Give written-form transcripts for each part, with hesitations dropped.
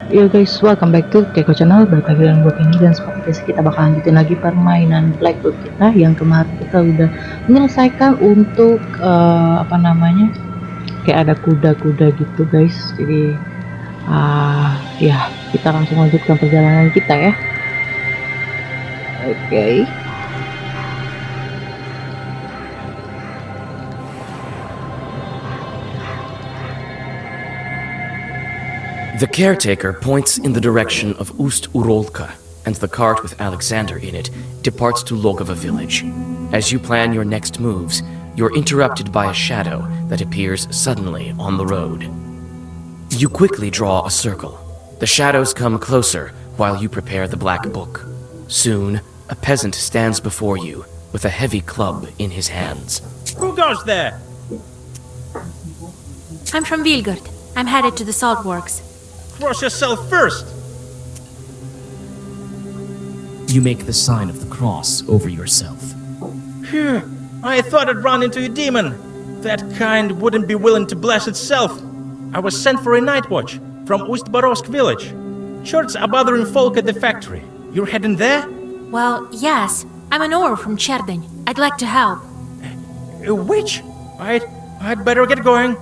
Yo guys, welcome back to KEKO CHANNEL. Balik lagi dengan gue ini, dan seperti biasa kita bakal lanjutin lagi permainan Black Book kita yang kemarin kita udah menyelesaikan untuk kayak ada kuda-kuda gitu guys. Jadi ya kita langsung lanjutkan perjalanan kita ya. Oke. The caretaker points in the direction of Ust-Urolka, and the cart with Alexander in it departs to Logova village. As you plan your next moves, you're interrupted by a shadow that appears suddenly on the road. You quickly draw a circle. The shadows come closer while you prepare the black book. Soon, a peasant stands before you with a heavy club in his hands. Who goes there? I'm from Vilgard. I'm headed to the salt works. Cross yourself first! You make the sign of the cross over yourself. Phew, I thought I'd run into a demon. That kind wouldn't be willing to bless itself. I was sent for a night watch from Ust-Barovsk village. Shorts are bothering folk at the factory. You're heading there? Well, yes. I'm an oar from Cherdyn. I'd like to help. A witch? I'd better get going.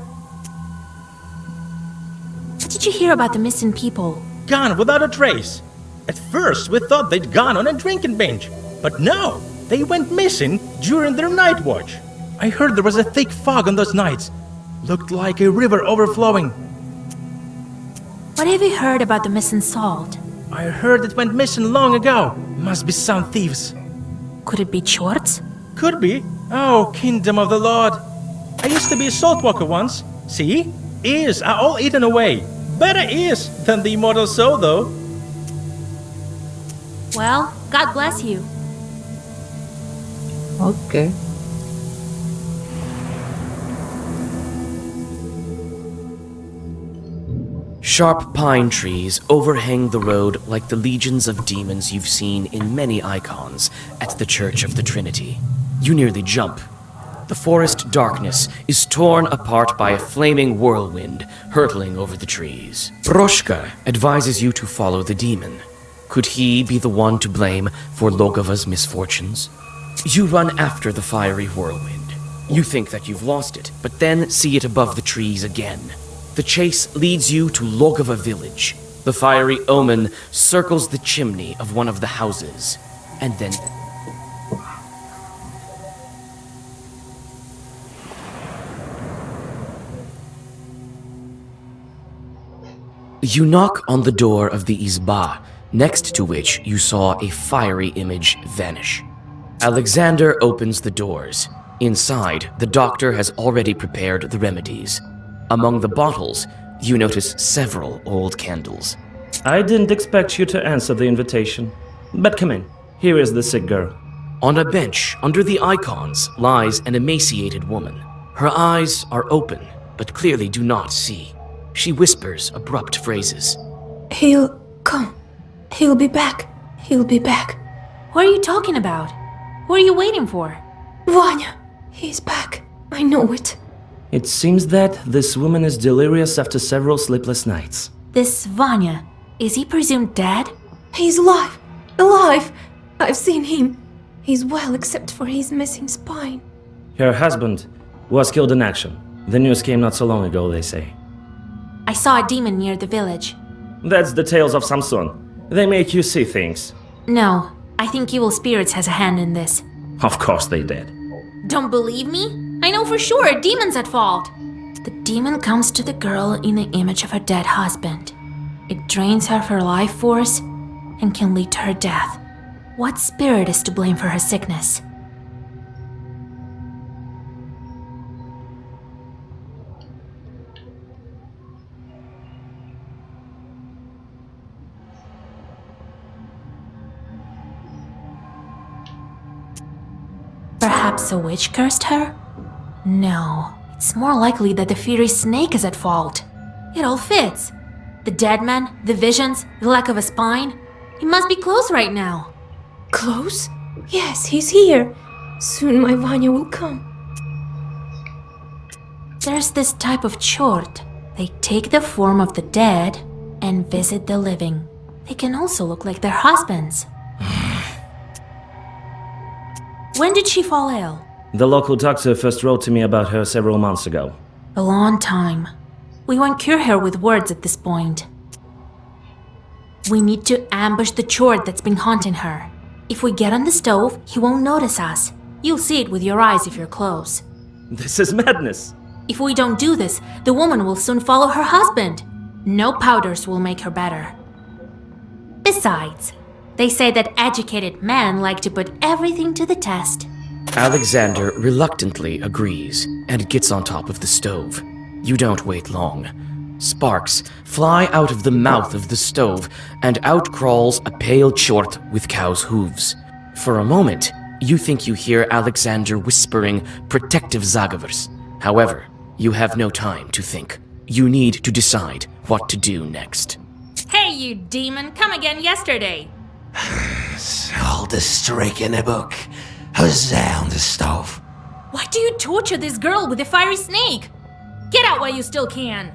What did you hear about the missing people? Gone without a trace. At first, we thought they'd gone on a drinking binge. But no, they went missing during their night watch. I heard there was a thick fog on those nights. Looked like a river overflowing. What have you heard about the missing salt? I heard it went missing long ago. Must be some thieves. Could it be Chorts? Could be. Oh, kingdom of the Lord. I used to be a salt walker once. See? Ears are all eaten away. Better ears than the immortal soul, though. Well, God bless you. Okay. Sharp pine trees overhang the road like the legions of demons you've seen in many icons at the Church of the Trinity. You nearly jump. The forest darkness is torn apart by a flaming whirlwind hurtling over the trees. Broshka advises you to follow the demon. Could he be the one to blame for Logova's misfortunes? You run after the fiery whirlwind. You think that you've lost it, but then see it above the trees again. The chase leads you to Logova village. The fiery omen circles the chimney of one of the houses, and then... You knock on the door of the Izba, next to which you saw a fiery image vanish. Alexander opens the doors. Inside, the doctor has already prepared the remedies. Among the bottles, you notice several old candles. I didn't expect you to answer the invitation. But come in. Here is the sick girl. On a bench under the icons lies an emaciated woman. Her eyes are open, but clearly do not see. She whispers abrupt phrases. He'll come. He'll be back. He'll be back. What are you talking about? What are you waiting for? Vanya, he's back. I know it. It seems that this woman is delirious after several sleepless nights. This Vanya, is he presumed dead? He's alive. Alive. I've seen him. He's well except for his missing spine. Her husband was killed in action. The news came not so long ago, they say. I saw a demon near the village. That's the tales of Samson. They make you see things. No, I think evil spirits has a hand in this. Of course they did. Don't believe me? I know for sure a demon's at fault. The demon comes to the girl in the image of her dead husband. It drains her of her life force and can lead to her death. What spirit is to blame for her sickness? Perhaps a witch cursed her? No, it's more likely that the fiery snake is at fault. It all fits. The dead man, the visions, the lack of a spine. He must be close right now. Close? Yes, he's here. Soon my Vanya will come. There's this type of chort. They take the form of the dead and visit the living. They can also look like their husbands. When did she fall ill? The local doctor first wrote to me about her several months ago. A long time. We won't cure her with words at this point. We need to ambush the chord that's been haunting her. If we get on the stove, he won't notice us. You'll see it with your eyes if you're close. This is madness. If we don't do this, the woman will soon follow her husband. No powders will make her better. Besides, they say that educated men like to put everything to the test. Alexander reluctantly agrees and gets on top of the stove. You don't wait long. Sparks fly out of the mouth of the stove, and out crawls a pale chort with cow's hooves. For a moment, you think you hear Alexander whispering protective zagavers. However, you have no time to think. You need to decide what to do next. Hey, you demon, come again yesterday. Hold the streak in the book. Huzzah on the stove. Why do you torture this girl with a fiery snake? Get out while you still can.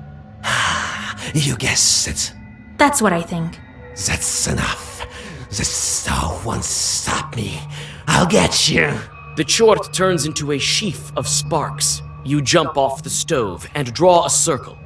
You guessed it. That's what I think. That's enough. The stove won't stop me. I'll get you. The chort turns into a sheaf of sparks. You jump off the stove and draw a circle.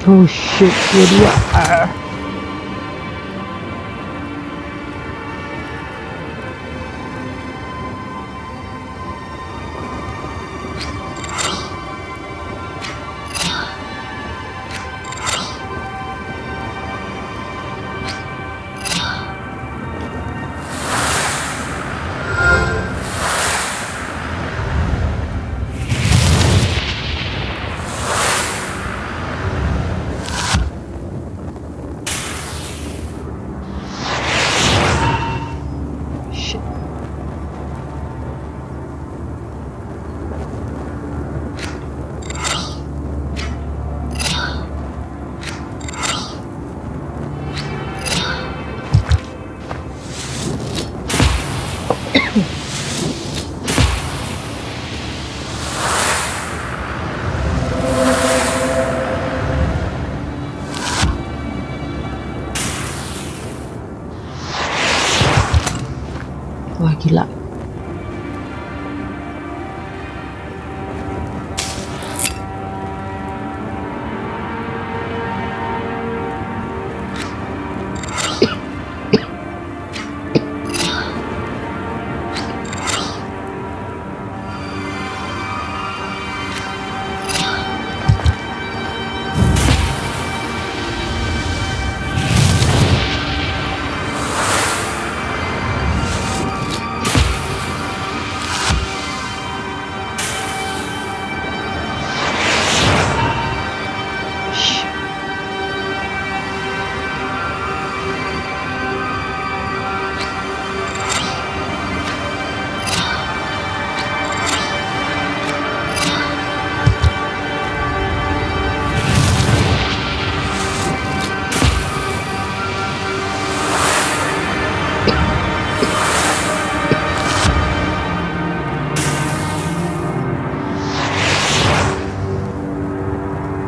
Oh shit, dia dia. Wah gila.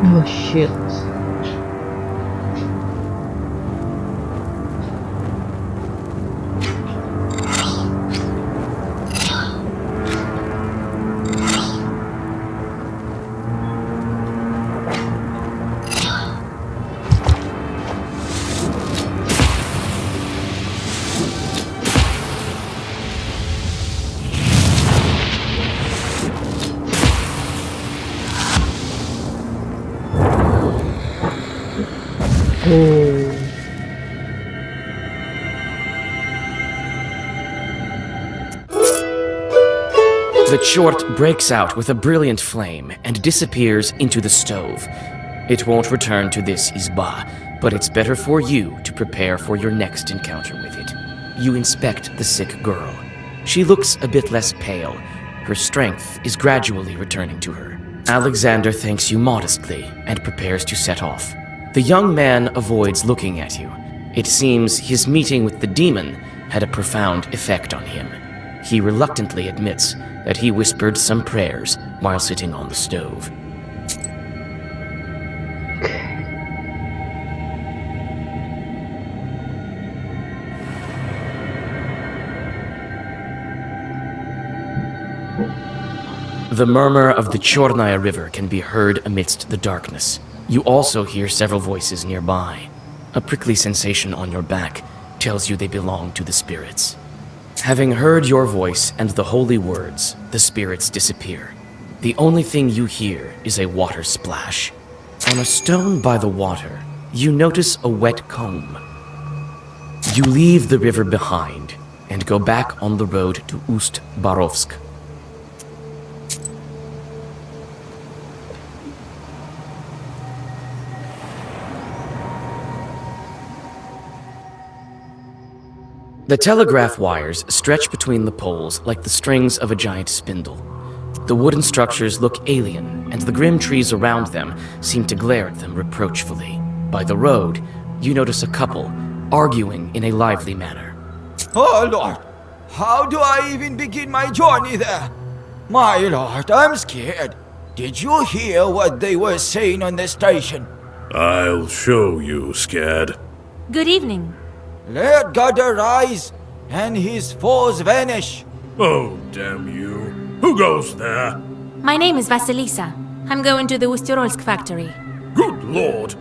Oh shit. Oh. The chort breaks out with a brilliant flame and disappears into the stove. It won't return to this izba, but it's better for you to prepare for your next encounter with it. You inspect the sick girl. She looks a bit less pale. Her strength is gradually returning to her. Alexander thanks you modestly and prepares to set off. The young man avoids looking at you. It seems his meeting with the demon had a profound effect on him. He reluctantly admits that he whispered some prayers while sitting on the stove. The murmur of the Chornaya River can be heard amidst the darkness. You also hear several voices nearby. A prickly sensation on your back tells you they belong to the spirits. Having heard your voice and the holy words, the spirits disappear. The only thing you hear is a water splash. On a stone by the water, you notice a wet comb. You leave the river behind and go back on the road to Ust-Barovsk. The telegraph wires stretch between the poles like the strings of a giant spindle. The wooden structures look alien, and the grim trees around them seem to glare at them reproachfully. By the road, you notice a couple arguing in a lively manner. Oh, Lord! How do I even begin my journey there? My Lord, I'm scared. Did you hear what they were saying on the station? I'll show you, scared. Good evening. Let God arise, and his foes vanish. Oh, damn you. Who goes there? My name is Vasilisa. I'm going to the Ustyrolsk factory. Good Lord.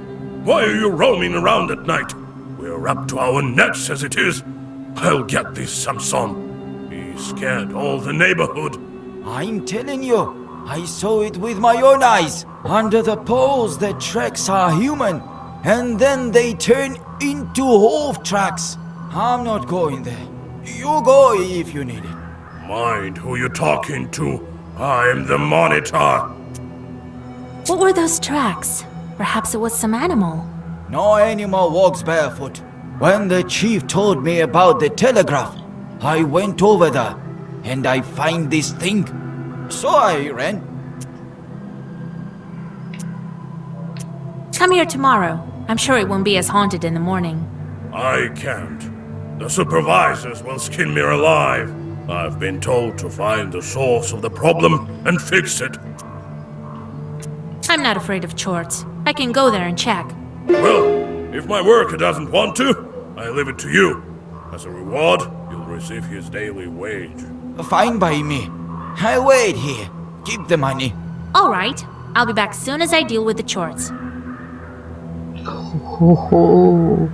Why are you roaming around at night? We're up to our necks as it is. I'll get this Samson. He scared all the neighborhood. I'm telling you, I saw it with my own eyes. Under the poles, the tracks are human, and then they turn into hoof tracks. I'm not going there. You go if you need it. Mind who you're talking to. I'm the monitor. What were those tracks? Perhaps it was some animal. No animal walks barefoot. When the chief told me about the telegraph, I went over there, and I find this thing. So I ran. Come here tomorrow. I'm sure it won't be as haunted in the morning. I can't. The supervisors will skin me alive. I've been told to find the source of the problem and fix it. I'm not afraid of chorts. I can go there and check. Well, if my worker doesn't want to, I leave it to you. As a reward, you'll receive his daily wage. Fine by me. I wait here. Keep the money. All right. I'll be back soon as I deal with the chorts. Ho ho.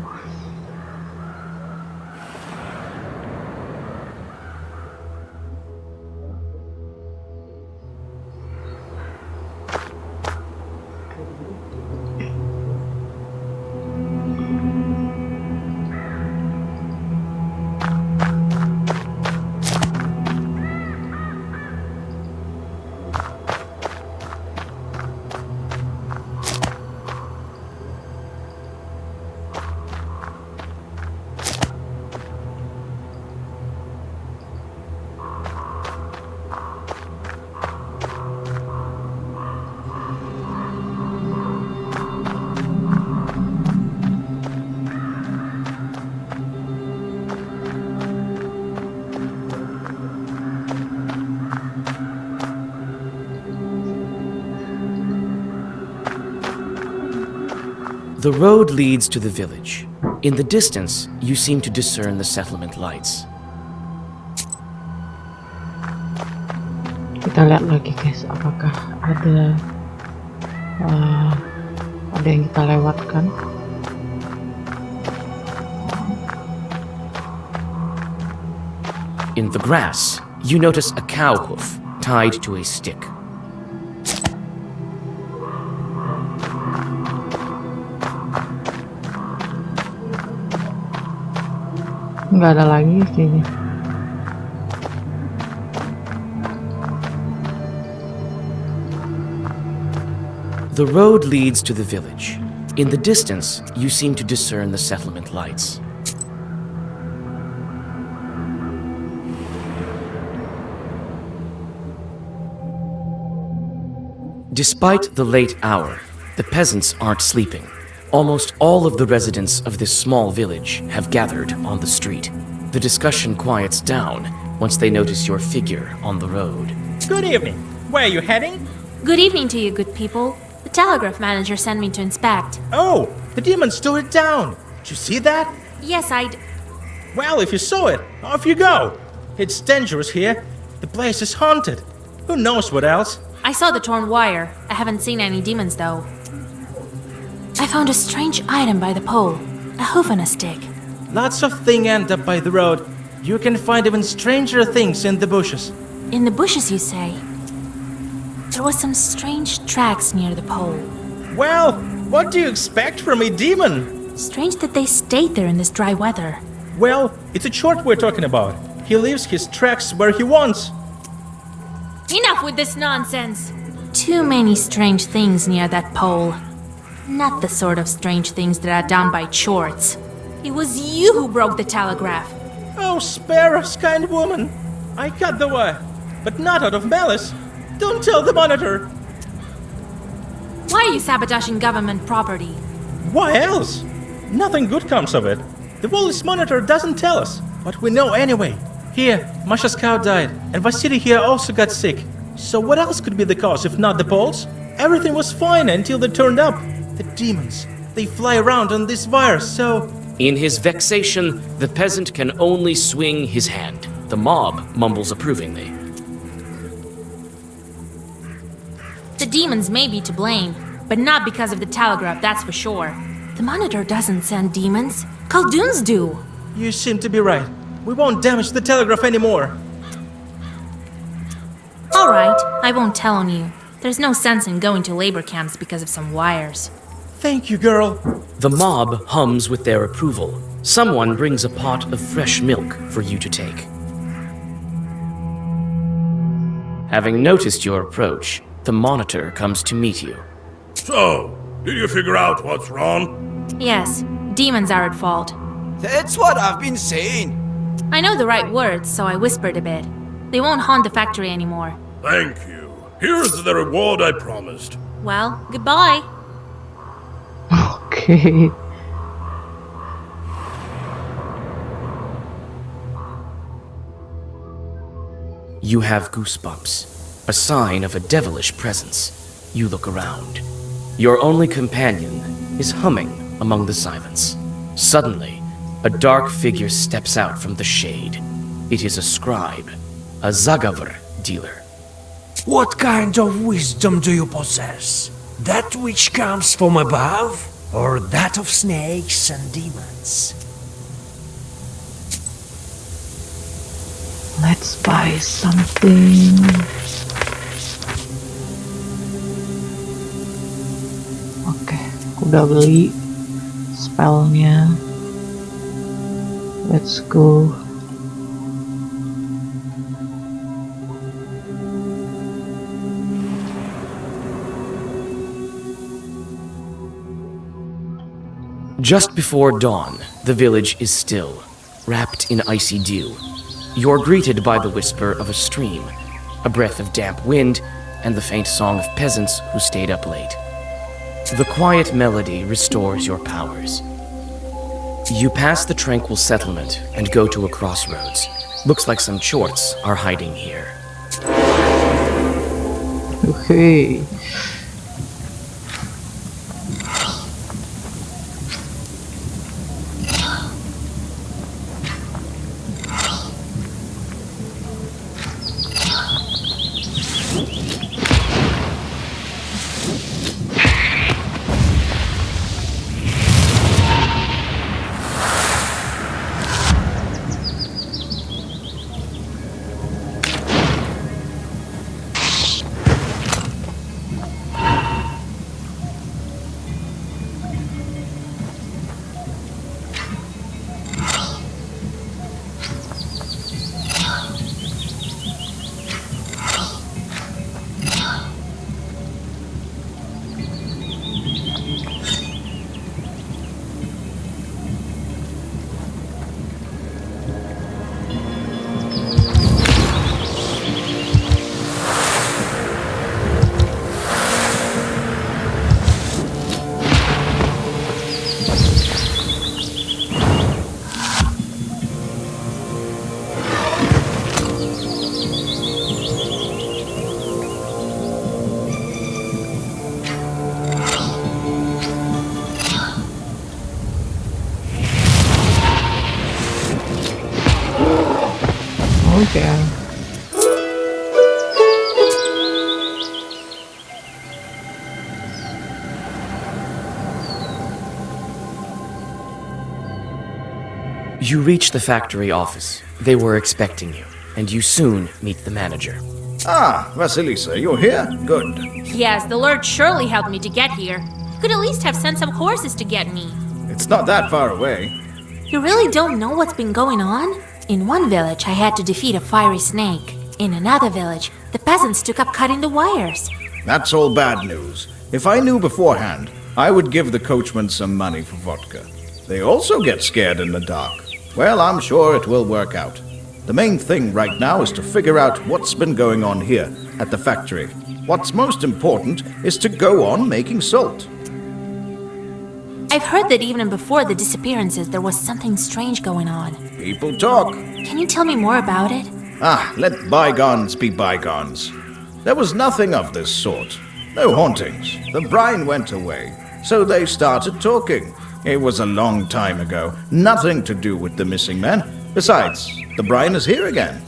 The road leads to the village. In the distance, you seem to discern the settlement lights. Kita lihat lagi guys, apakah ada yang kita lewatkan. In the grass, you notice a cow hoof tied to a stick. Nggak ada lagi kayaknya. The road leads to the village. In the distance, you seem to discern the settlement lights. Despite the late hour, the peasants aren't sleeping. Almost all of the residents of this small village have gathered on the street. The discussion quiets down once they notice your figure on the road. Good evening. Where are you heading? Good evening to you, good people. The telegraph manager sent me to inspect. Oh, the demons tore it down. Did you see that? Yes, Well, if you saw it, off you go. It's dangerous here. The place is haunted. Who knows what else? I saw the torn wire. I haven't seen any demons, though. I found a strange item by the pole. A hoof on a stick. Lots of things end up by the road. You can find even stranger things in the bushes. In the bushes, you say? There was some strange tracks near the pole. Well, what do you expect from a demon? Strange that they stayed there in this dry weather. Well, it's a chort we're talking about. He leaves his tracks where he wants. Enough with this nonsense! Too many strange things near that pole. Not the sort of strange things that are done by chorts. It was you who broke the telegraph. Oh, spare us, kind woman. I cut the wire, but not out of malice. Don't tell the monitor. Why are you sabotaging government property? Why else? Nothing good comes of it. The Wallace monitor doesn't tell us, but we know anyway. Here, Masha's cow died, and Vasily here also got sick. So what else could be the cause if not the poles? Everything was fine until they turned up. The demons, they fly around on this virus, so... In his vexation, the peasant can only swing his hand. The mob mumbles approvingly. The demons may be to blame, but not because of the telegraph, that's for sure. The monitor doesn't send demons. Khaldoons do. You seem to be right. We won't damage the telegraph anymore. Alright, I won't tell on you. There's no sense in going to labor camps because of some wires. Thank you, girl. The mob hums with their approval. Someone brings a pot of fresh milk for you to take. Having noticed your approach, the monitor comes to meet you. So, did you figure out what's wrong? Yes, demons are at fault. That's what I've been saying. I know the right words, so I whispered a bit. They won't haunt the factory anymore. Thank you. Here's the reward I promised. Well, goodbye. Okay. You have goosebumps, a sign of a devilish presence. You look around. Your only companion is humming among the silence. Suddenly, a dark figure steps out from the shade. It is a scribe, a Zagavr dealer. What kind of wisdom do you possess? That which comes from above, or that of snakes and demons? Let's buy something. Oke, aku udah beli spellnya. Let's go. Just before dawn, the village is still, wrapped in icy dew. You're greeted by the whisper of a stream, a breath of damp wind, and the faint song of peasants who stayed up late. The quiet melody restores your powers. You pass the tranquil settlement and go to a crossroads. Looks like some chorts are hiding here. Okay. Oke. You reach the factory office. They were expecting you, and you soon meet the manager. Ah, Vasilisa, you're here? Good. Yes, the Lord surely helped me to get here. Could at least have sent some horses to get me. It's not that far away. You really don't know what's been going on? In one village, I had to defeat a fiery snake. In another village, the peasants took up cutting the wires. That's all bad news. If I knew beforehand, I would give the coachman some money for vodka. They also get scared in the dark. Well, I'm sure it will work out. The main thing right now is to figure out what's been going on here at the factory. What's most important is to go on making salt. I've heard that even before the disappearances, there was something strange going on. People talk. Can you tell me more about it? Let bygones be bygones. There was nothing of this sort. No hauntings. The brine went away, so they started talking. It was a long time ago. Nothing to do with the missing men. Besides, the brine is here again.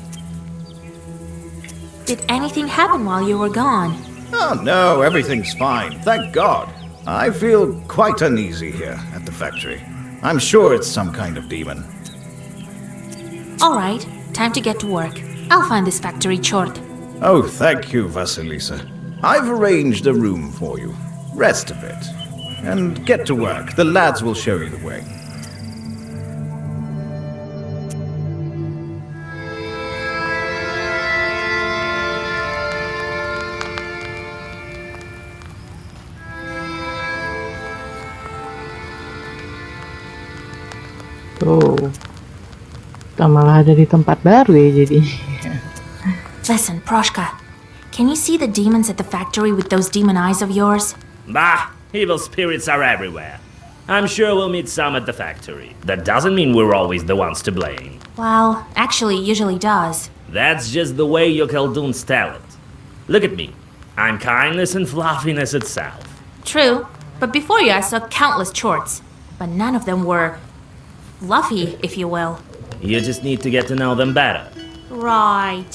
Did anything happen while you were gone? Oh no, everything's fine. Thank God. I feel quite uneasy here at the factory. I'm sure it's some kind of demon. All right, time to get to work. I'll find this factory chort. Oh, thank you, Vasilisa. I've arranged a room for you. Rest a bit. And get to work. The lads will show you the way. Tuh. Kita malah ada di tempat baru ya jadi. Listen, Proshka. Can you see the demons at the factory with those demon eyes of yours? Bah, evil spirits are everywhere. I'm sure we'll meet some at the factory. That doesn't mean we're always the ones to blame. Well, actually, it usually does. That's just the way your Khaldoons tell it. Look at me. I'm kindness and fluffiness itself. True, but before you I saw countless chorts, but none of them were fluffy, if you will. You just need to get to know them better. Right.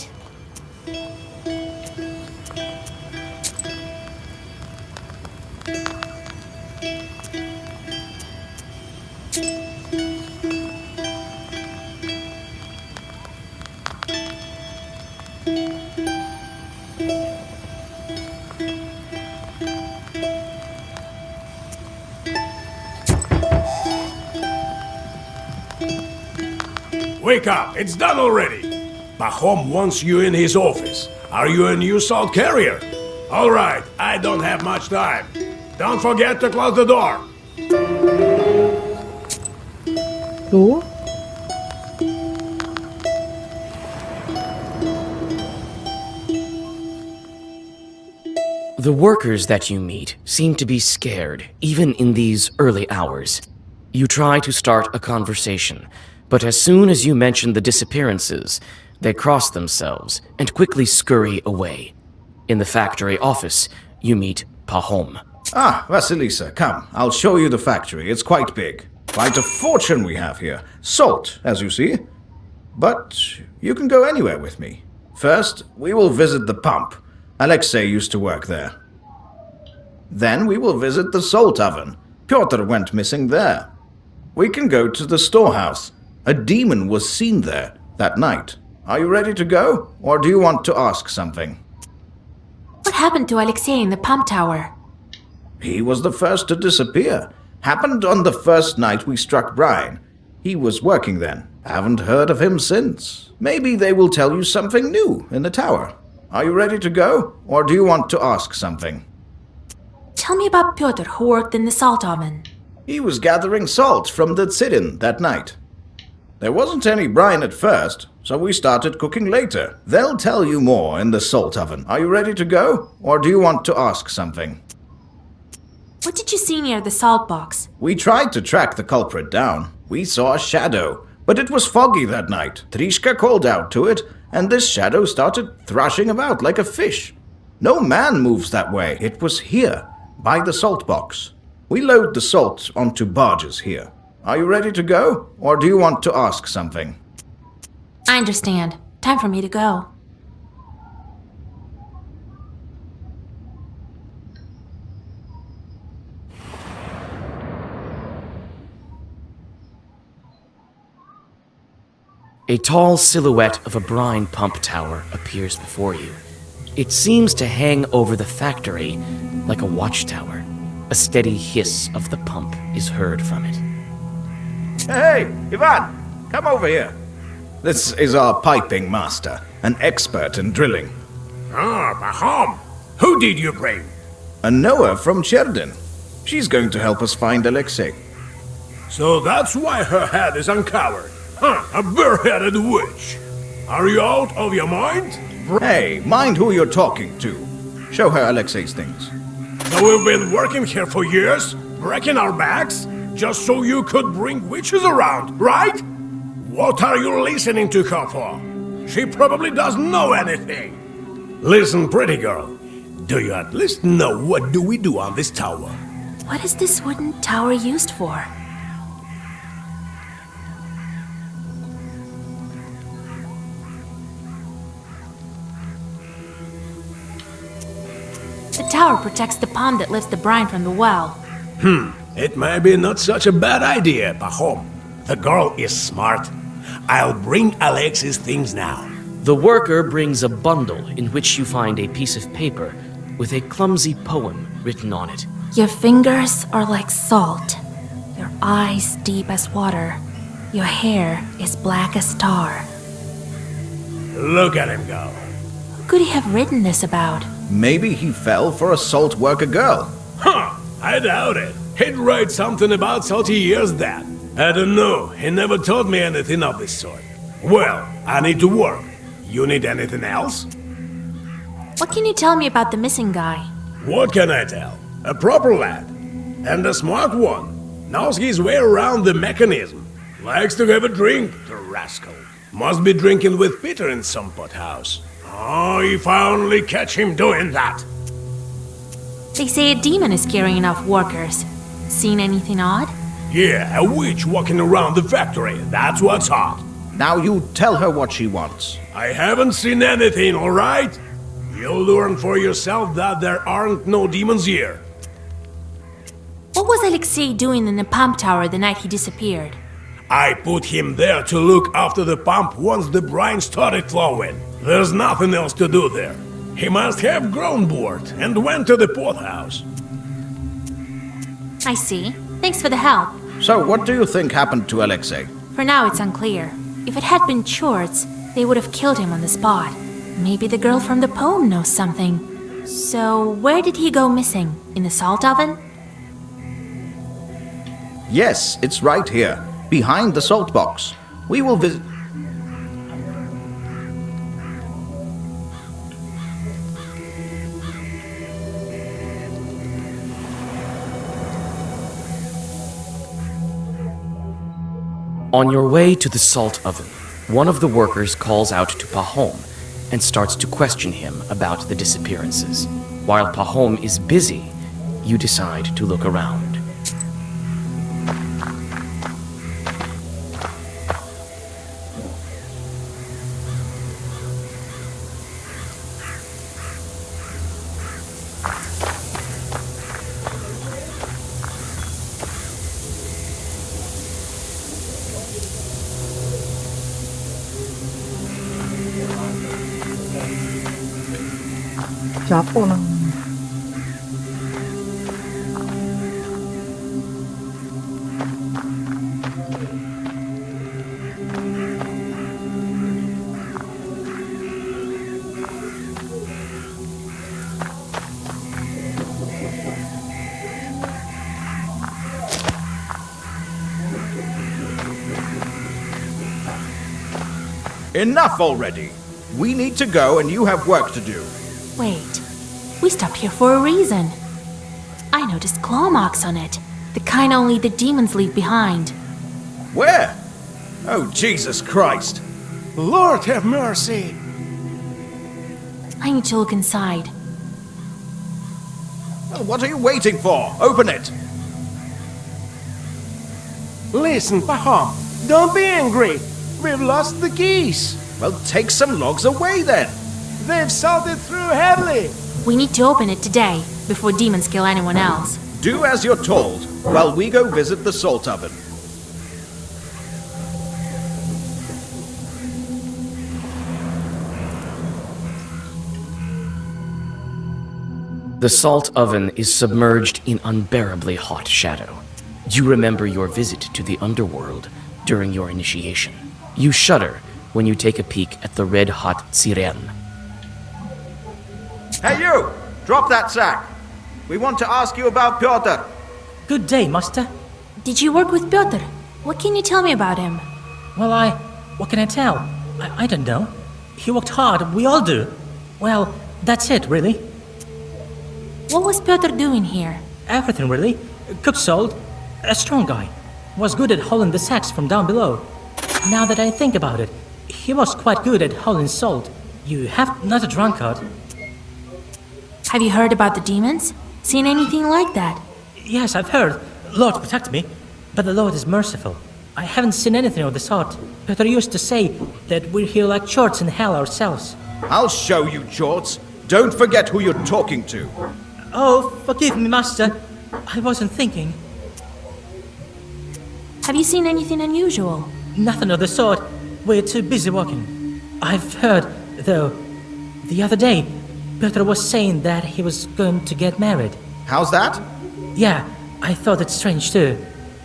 Wake up, it's done already. Pahom wants you in his office. Are you a new salt carrier? All right, I don't have much time. Don't forget to close the door. Tuh. The workers that you meet seem to be scared, even in these early hours. You try to start a conversation, but as soon as you mention the disappearances, they cross themselves and quickly scurry away. In the factory office, you meet Pahom. Ah, Vasilisa, come. I'll show you the factory. It's quite big. Quite a fortune we have here. Salt, as you see. But you can go anywhere with me. First, we will visit the pump. Alexei used to work there. Then we will visit the salt oven. Pyotr went missing there. We can go to the storehouse. A demon was seen there that night. Are you ready to go, or do you want to ask something? What happened to Alexei in the pump tower? He was the first to disappear. Happened on the first night we struck Brian. He was working then. Haven't heard of him since. Maybe they will tell you something new in the tower. Are you ready to go, or do you want to ask something? Tell me about Pyotr, who worked in the salt oven. He was gathering salt from the Tsidin that night. There wasn't any brine at first, so we started cooking later. They'll tell you more in the salt oven. Are you ready to go, or do you want to ask something? What did you see near the salt box? We tried to track the culprit down. We saw a shadow, but it was foggy that night. Trishka called out to it, and this shadow started thrashing about like a fish. No man moves that way. It was here, by the salt box. We load the salt onto barges here. Are you ready to go, or do you want to ask something? I understand. time for me to go. A tall silhouette of a brine pump tower appears before you. It seems to hang over the factory like a watchtower. A steady hiss of the pump is heard from it. Hey, Ivan, come over here. This is our piping master, an expert in drilling. Ah, Pahom. Who did you bring? A Noah from Cherdin. She's going to help us find Alexei. So that's why her head is uncovered. Huh, a bare-headed witch. Are you out of your mind? Hey, mind who you're talking to. Show her Alexei's things. So we've been working here for years, breaking our backs, just so you could bring witches around, right? What are you listening to her for? She probably doesn't know anything. Listen, pretty girl, do you at least know what do we do on this tower? What is this wooden tower used for? The tower protects the pond that lifts the brine from the well. It may be not such a bad idea, Pahom. The girl is smart. I'll bring Alexei's things now. The worker brings a bundle in which you find a piece of paper with a clumsy poem written on it. Your fingers are like salt, your eyes deep as water, your hair is black as tar. Look at him go. Who could he have written this about? Maybe he fell for a salt worker girl. Huh, I doubt it. He'd write something about salty years that. I don't know, he never told me anything of this sort. Well, I need to work. You need anything else? What can you tell me about the missing guy? What can I tell? A proper lad. And a smart one. Knows his way around the mechanism. Likes to have a drink, the rascal. Must be drinking with Peter in some pothouse. Oh, if I only catch him doing that. They say a demon is carrying off workers. Seen anything odd? Yeah, a witch walking around the factory. That's what's hot. Now you tell her what she wants. I haven't seen anything, all right? You'll learn for yourself that there aren't no demons here. What was Alexei doing in the pump tower the night he disappeared? I put him there to look after the pump once the brine started flowing. There's nothing else to do there. He must have grown bored and went to the pothouse. I see. Thanks for the help. So what do you think happened to Alexei? For now, it's unclear. If it had been Chorts, they would have killed him on the spot. Maybe the girl from the poem knows something. So, where did he go missing? In the salt oven? Yes, it's right here, behind the salt box. We will visit... On your way to the salt oven, one of the workers calls out to Pahom and starts to question him about the disappearances. While Pahom is busy, you decide to look around. Siapa nang? Enough already! We need to go and you have work to do. Wait. We stopped here for a reason. I noticed claw marks on it. The kind only the demons leave behind. Where? Oh, Jesus Christ! Lord have mercy! I need to look inside. Well, what are you waiting for? Open it! Listen, Pahom, don't be angry. We've lost the keys. Well, take some logs away then. They've salted through heavily. We need to open it today, before demons kill anyone else. Do as you're told, while we go visit the salt oven. The salt oven is submerged in unbearably hot shadow. You remember your visit to the underworld during your initiation. You shudder when you take a peek at the red-hot siren. Hey you! Drop that sack! We want to ask you about Piotr. Good day, master. Did you work with Piotr? What can you tell me about him? Well, what can I tell? I don't know. He worked hard, we all do. Well, that's it, really. What was Piotr doing here? Everything, really. Cooked salt. A strong guy. Was good at hauling the sacks from down below. Now that I think about it, he was quite good at hauling salt. You have not a drunkard. Have you heard about the demons? Seen anything like that? Yes, I've heard. Lord protect me. But the Lord is merciful. I haven't seen anything of the sort. Piotr used to say that we're here like chorts in hell ourselves. I'll show you, Jorts. Don't forget who you're talking to. Oh, forgive me, master. I wasn't thinking. Have you seen anything unusual? Nothing of the sort. We're too busy working. I've heard, though, the other day, Piotr was saying that he was going to get married. How's that? Yeah, I thought it strange too.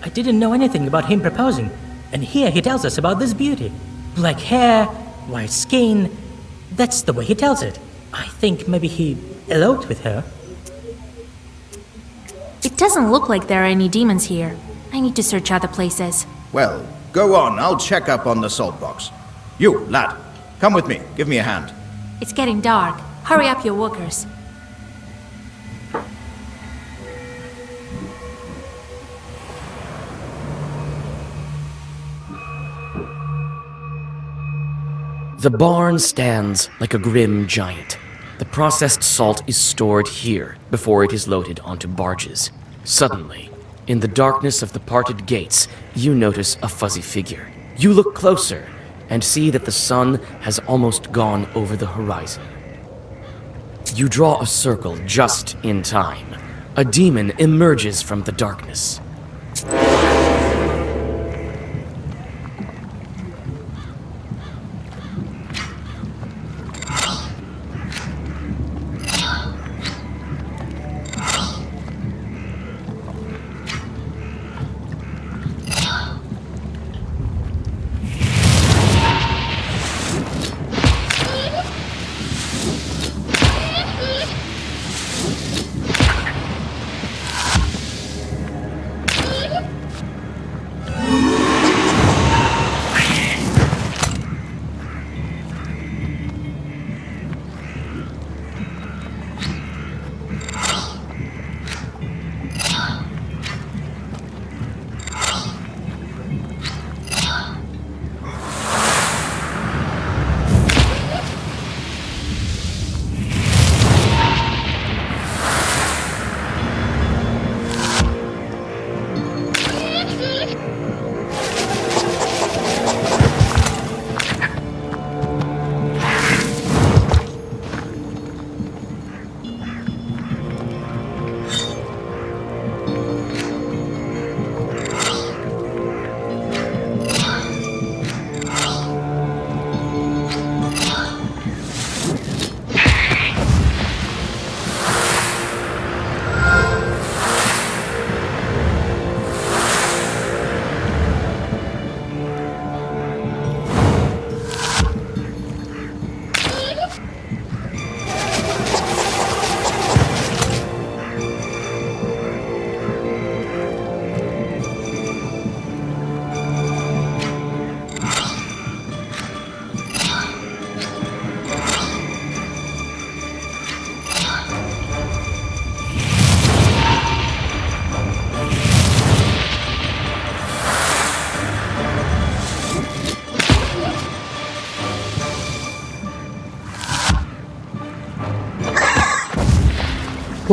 I didn't know anything about him proposing. And here he tells us about this beauty. Black hair, white skin. That's the way he tells it. I think maybe he eloped with her. It doesn't look like there are any demons here. I need to search other places. Well, go on. I'll check up on the salt box. You, lad, come with me. Give me a hand. It's getting dark. Hurry up your workers. The barn stands like a grim giant. The processed salt is stored here before it is loaded onto barges. Suddenly, in the darkness of the parted gates, you notice a fuzzy figure. You look closer and see that the sun has almost gone over the horizon. You draw a circle just in time. A demon emerges from the darkness.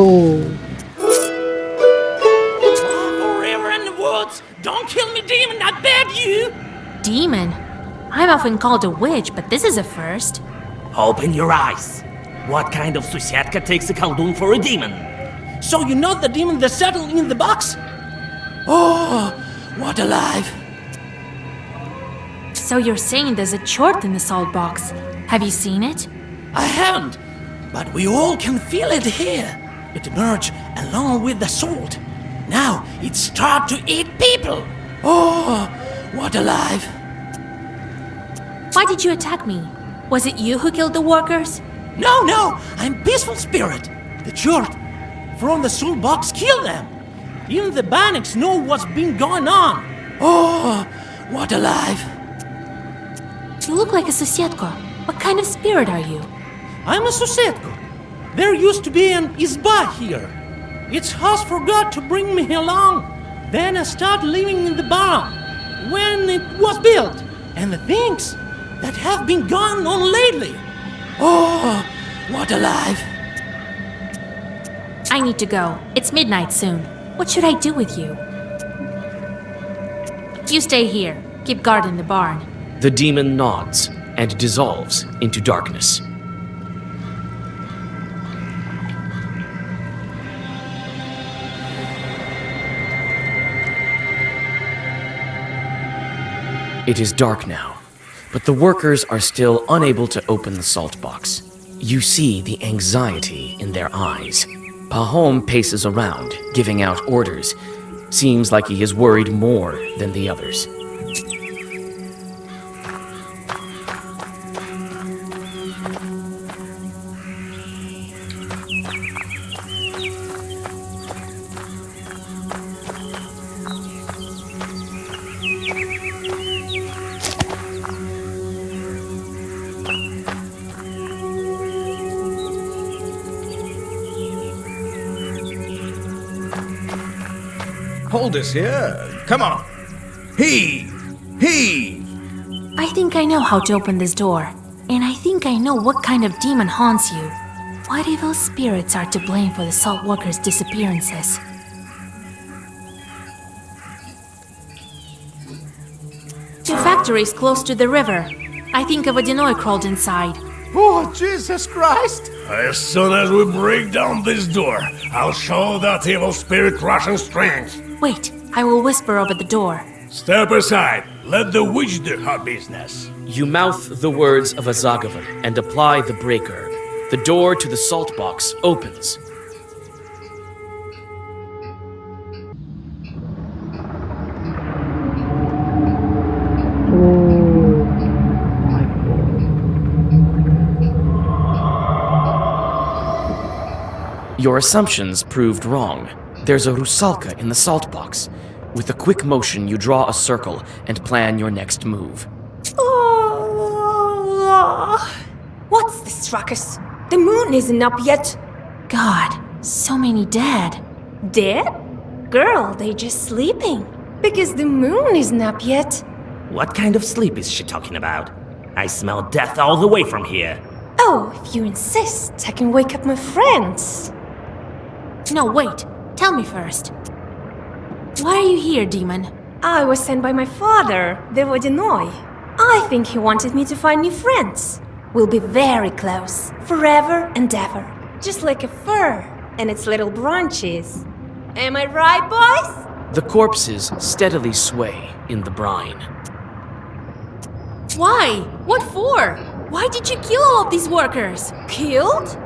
Oh. Forever in the woods! Don't kill me, demon! I beg you! Demon? I'm often called a witch, but this is a first. Open your eyes. What kind of susietka takes a колдун for a demon? So you're not the demon that's settled in the box? Oh, what alive! So you're saying there's a chort in the salt box. Have you seen it? I haven't, but we all can feel it here. It emerged along with the salt. Now it start to eat people. Oh, what alive! Why did you attack me? Was it you who killed the workers? No, I'm peaceful spirit. The chort from the salt box killed them. Even the Bannocs know what's been going on. Oh, what alive! You look like a Susietko. What kind of spirit are you? I'm a Susetko. There used to be an izba here. Its house forgot to bring me along. Then I started living in the barn when it was built. And the things that have been going on lately. Oh, what alive! I need to go. It's midnight soon. What should I do with you? You stay here. Keep guard in the barn. The demon nods and dissolves into darkness. It is dark now, but the workers are still unable to open the salt box. You see the anxiety in their eyes. Pahom paces around, giving out orders. Seems like he is worried more than the others. Hold this here. Come on. Heave! Heave! I think I know how to open this door. And I think I know what kind of demon haunts you. What evil spirits are to blame for the salt workers' disappearances? Your factory is close to the river. I think a Vodinoy crawled inside. Oh, Jesus Christ! As soon as we break down this door, I'll show that evil spirit Russian strength. Wait, I will whisper over the door. Step aside. Let the witch do her business. You mouth the words of a Zagavar and apply the break herb. The door to the salt box opens. Your assumptions proved wrong. There's a rusalka in the salt box. With a quick motion, you draw a circle and plan your next move. What's this ruckus? The moon isn't up yet. God, so many dead. Dead? Girl, they're just sleeping. Because the moon isn't up yet. What kind of sleep is she talking about? I smell death all the way from here. Oh, if you insist, I can wake up my friends. No, wait. Tell me first. Why are you here, demon? I was sent by my father, the Vodinoy. I think he wanted me to find new friends. We'll be very close, forever and ever. Just like a fir and its little branches. Am I right, boys? The corpses steadily sway in the brine. Why? What for? Why did you kill all of these workers? Killed?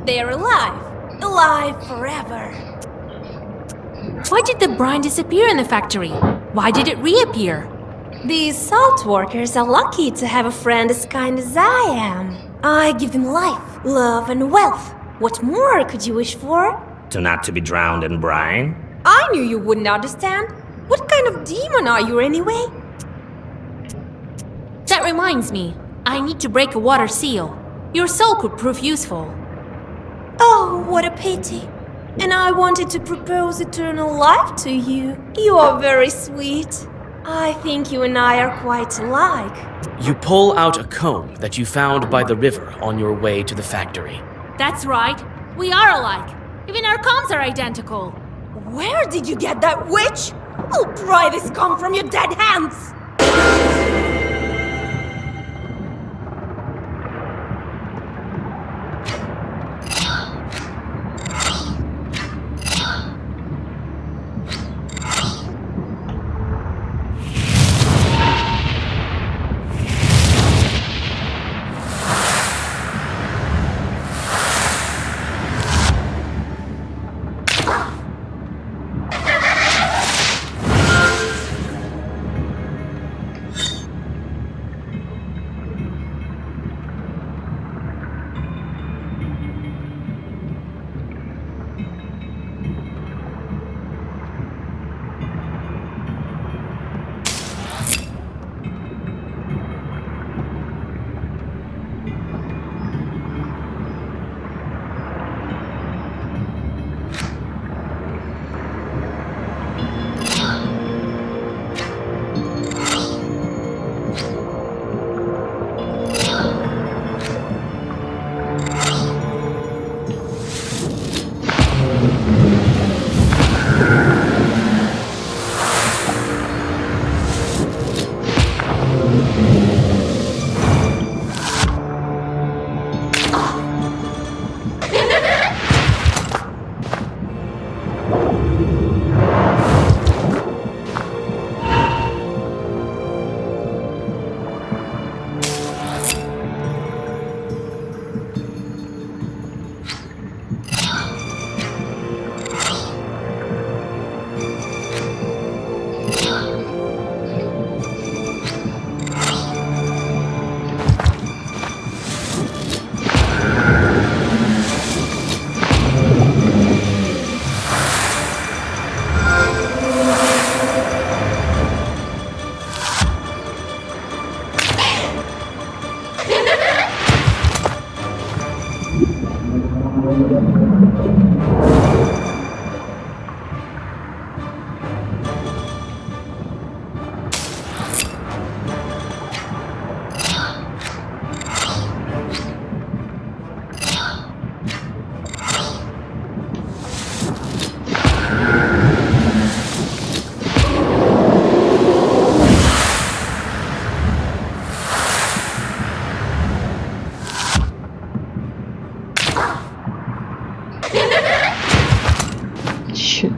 They're alive. Alive forever. Why did the brine disappear in the factory? Why did it reappear? These salt workers are lucky to have a friend as kind as I am. I give them life, love, and wealth. What more could you wish for? To not to be drowned in brine? I knew you wouldn't understand. What kind of demon are you anyway? That reminds me. I need to break a water seal. Your soul could prove useful. Oh, what a pity. And I wanted to propose eternal life to you. You are very sweet. I think you and I are quite alike. You pull out a comb that you found by the river on your way to the factory. That's right. We are alike. Even our combs are identical. Where did you get that witch? I'll pry this scum from your dead hands! Shit.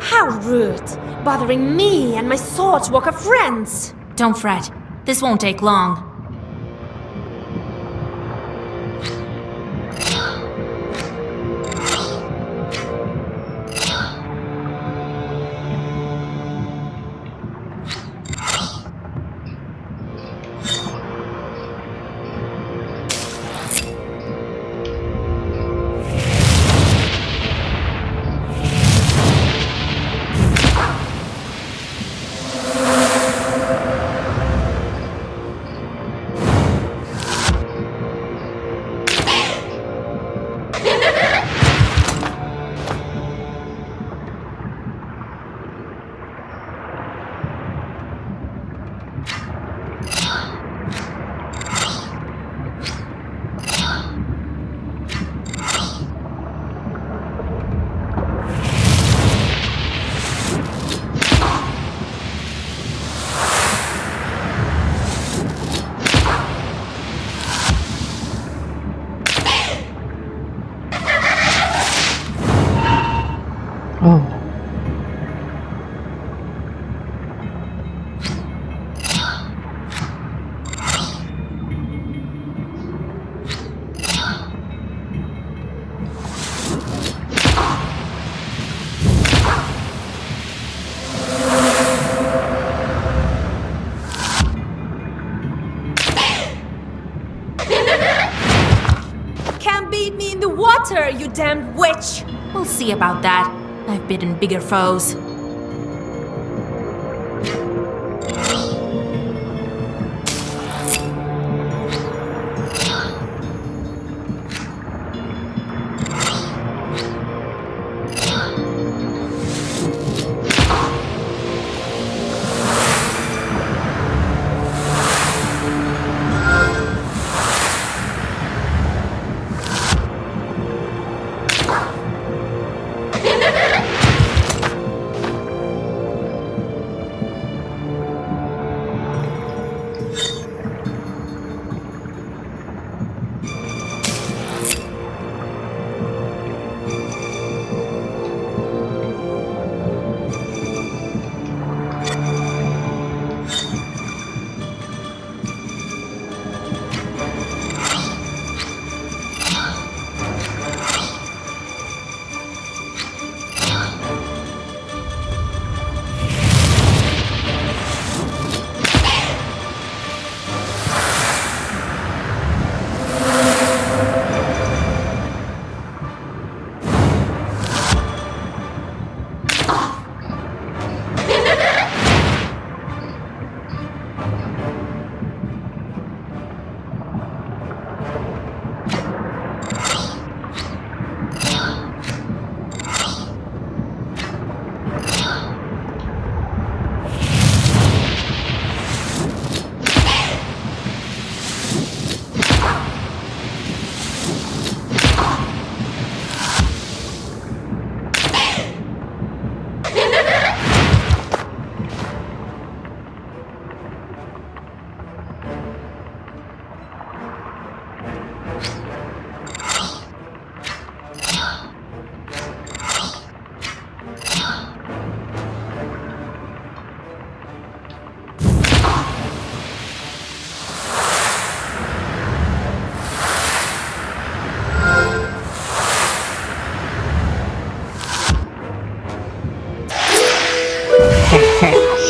How rude! Bothering me and my swordwalker friends! Don't fret. This won't take long. damned witch! We'll see about that. I've bitten bigger foes.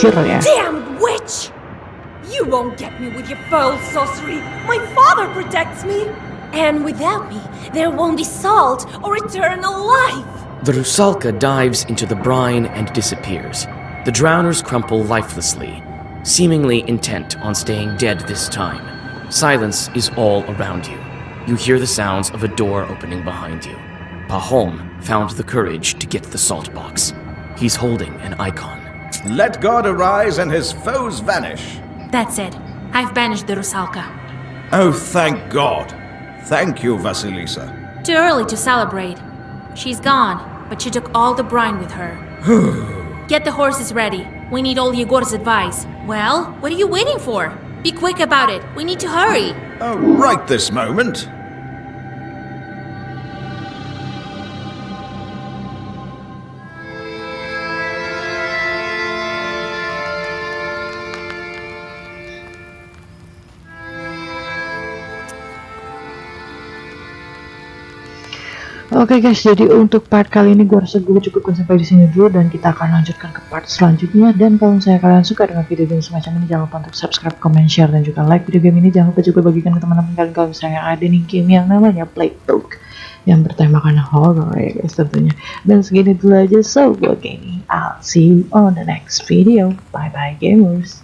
Akhirnya. Damned witch! You won't get me with your foul sorcery. My father protects me. And without me, there won't be salt or eternal life. The Rusalka dives into the brine and disappears. The drowners crumple lifelessly, seemingly intent on staying dead this time. Silence is all around you. You hear the sounds of a door opening behind you. Pahom found the courage to get the salt box. He's holding an icon. Let God arise and his foes vanish. That's it. I've banished the Rusalka. Oh, thank God. Thank you, Vasilisa. Too early to celebrate. She's gone, but she took all the brine with her. Get the horses ready. We need all Yegor's advice. Well, what are you waiting for? Be quick about it. We need to hurry. Oh, right this moment. Oke guys, jadi untuk part kali ini gue rasa gue cukupkan sampai di sini dulu dan kita akan lanjutkan ke part selanjutnya. Dan kalau misalnya kalian suka dengan video game semacam ini, jangan lupa untuk subscribe, comment, share, dan juga like video game ini. Jangan lupa juga bagikan ke teman-teman kalian kalau misalnya ada nih game yang namanya Playbook yang bertemakan horror ya guys tentunya. Dan segini dulu aja, so gue Kenny, I'll see you on the next video. Bye bye gamers.